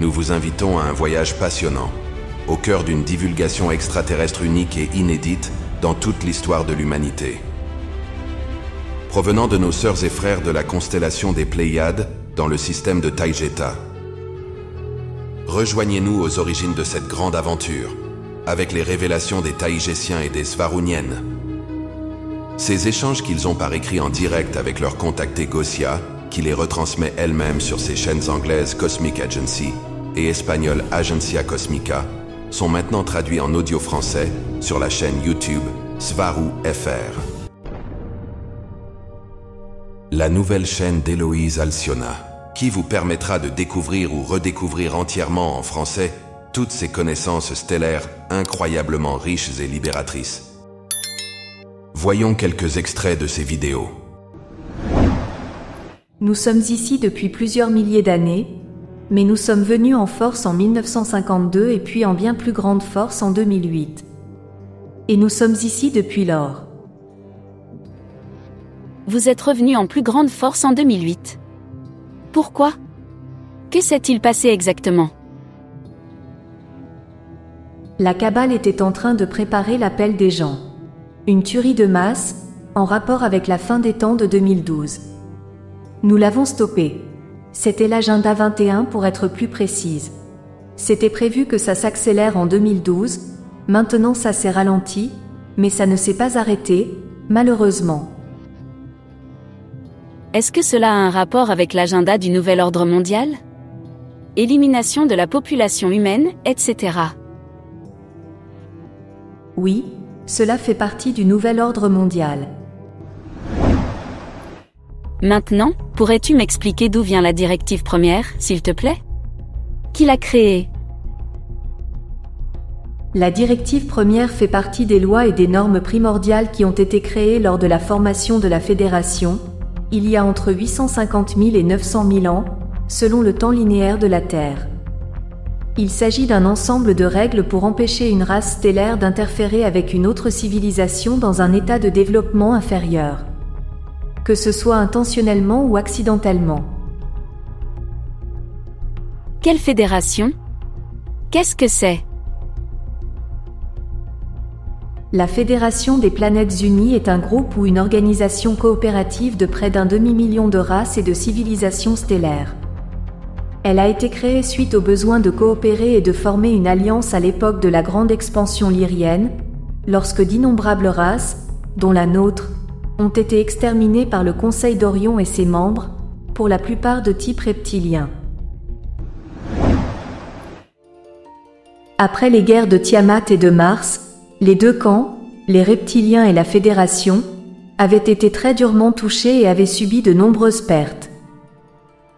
nous vous invitons à un voyage passionnant, au cœur d'une divulgation extraterrestre unique et inédite dans toute l'histoire de l'humanité. Provenant de nos sœurs et frères de la constellation des Pléiades, dans le système de Taygeta. Rejoignez-nous aux origines de cette grande aventure, avec les révélations des Taygésiens et des Svaruniennes. Ces échanges qu'ils ont par écrit en direct avec leur contactée Gosia, qui les retransmet elle-même sur ses chaînes anglaises Cosmic Agency et espagnole Agencia Cosmica, sont maintenant traduits en audio français sur la chaîne YouTube Svaru FR. La nouvelle chaîne d'Héloïse Alcyona, qui vous permettra de découvrir ou redécouvrir entièrement en français toutes ces connaissances stellaires incroyablement riches et libératrices. Voyons quelques extraits de ces vidéos. Nous sommes ici depuis plusieurs milliers d'années, mais nous sommes venus en force en 1952 et puis en bien plus grande force en 2008. Et nous sommes ici depuis lors. Vous êtes revenu en plus grande force en 2008. Pourquoi? Que s'est-il passé exactement? La Kabbale était en train de préparer l'appel des gens. Une tuerie de masse, en rapport avec la fin des temps de 2012. Nous l'avons stoppé. C'était l'agenda 21 pour être plus précise. C'était prévu que ça s'accélère en 2012, maintenant ça s'est ralenti, mais ça ne s'est pas arrêté, malheureusement. Est-ce que cela a un rapport avec l'agenda du nouvel ordre mondial? Élimination de la population humaine, etc. Oui, cela fait partie du nouvel ordre mondial. Maintenant, pourrais-tu m'expliquer d'où vient la directive première, s'il te plaît? Qui l'a créée? La directive première fait partie des lois et des normes primordiales qui ont été créées lors de la formation de la Fédération, il y a entre 850 000 et 900 000 ans, selon le temps linéaire de la Terre. Il s'agit d'un ensemble de règles pour empêcher une race stellaire d'interférer avec une autre civilisation dans un état de développement inférieur. Que ce soit intentionnellement ou accidentellement. Quelle fédération? Qu'est-ce que c'est? La Fédération des Planètes Unies est un groupe ou une organisation coopérative de près d'un demi-million de races et de civilisations stellaires. Elle a été créée suite au besoin de coopérer et de former une alliance à l'époque de la grande expansion lyrienne, lorsque d'innombrables races, dont la nôtre, ont été exterminées par le Conseil d'Orion et ses membres, pour la plupart de type reptilien. Après les guerres de Tiamat et de Mars, les deux camps, les reptiliens et la Fédération, avaient été très durement touchés et avaient subi de nombreuses pertes.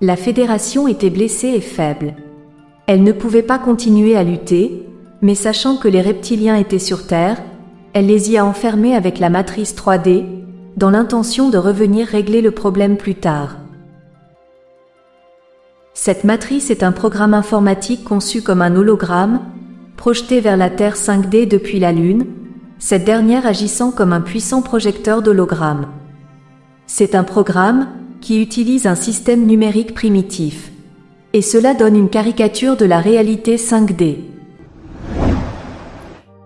La Fédération était blessée et faible. Elle ne pouvait pas continuer à lutter, mais sachant que les reptiliens étaient sur Terre, elle les y a enfermés avec la matrice 3D, dans l'intention de revenir régler le problème plus tard. Cette matrice est un programme informatique conçu comme un hologramme, projeté vers la Terre 5D depuis la Lune, cette dernière agissant comme un puissant projecteur d'hologramme. C'est un programme qui utilise un système numérique primitif. Et cela donne une caricature de la réalité 5D.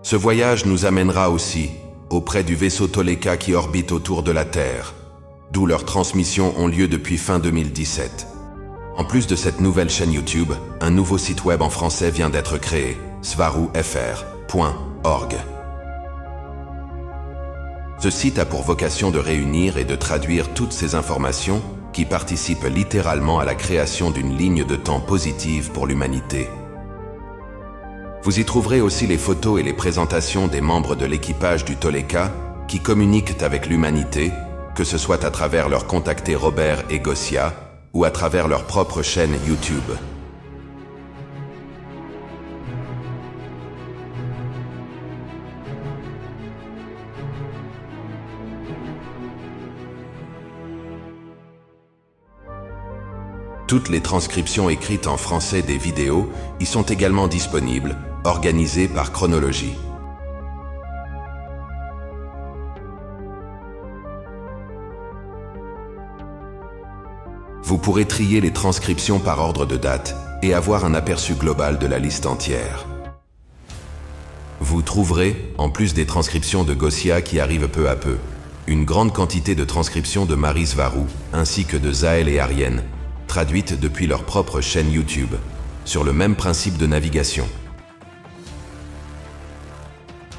Ce voyage nous amènera aussi auprès du vaisseau Toleka qui orbite autour de la Terre, d'où leurs transmissions ont lieu depuis fin 2017. En plus de cette nouvelle chaîne YouTube, un nouveau site web en français vient d'être créé, svarufr.org. Ce site a pour vocation de réunir et de traduire toutes ces informations qui participent littéralement à la création d'une ligne de temps positive pour l'humanité. Vous y trouverez aussi les photos et les présentations des membres de l'équipage du Toleka qui communiquent avec l'humanité, que ce soit à travers leurs contactés Robert et Gosia ou à travers leur propre chaîne YouTube. Toutes les transcriptions écrites en français des vidéos y sont également disponibles, organisées par chronologie. Vous pourrez trier les transcriptions par ordre de date et avoir un aperçu global de la liste entière. Vous trouverez, en plus des transcriptions de Gossia qui arrivent peu à peu, une grande quantité de transcriptions de Maryse Varou, ainsi que de Zaël et Arienne, traduites depuis leur propre chaîne YouTube, sur le même principe de navigation.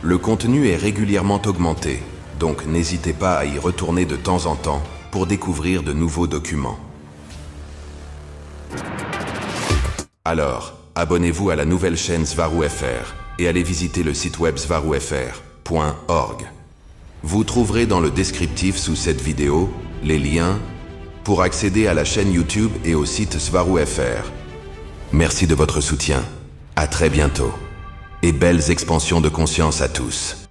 Le contenu est régulièrement augmenté, donc n'hésitez pas à y retourner de temps en temps pour découvrir de nouveaux documents. Alors, abonnez-vous à la nouvelle chaîne Svarou FR et allez visiter le site web svaroufr.org. Vous trouverez dans le descriptif sous cette vidéo les liens pour accéder à la chaîne YouTube et au site Svarou FR. Merci de votre soutien. À très bientôt. Et belles expansions de conscience à tous.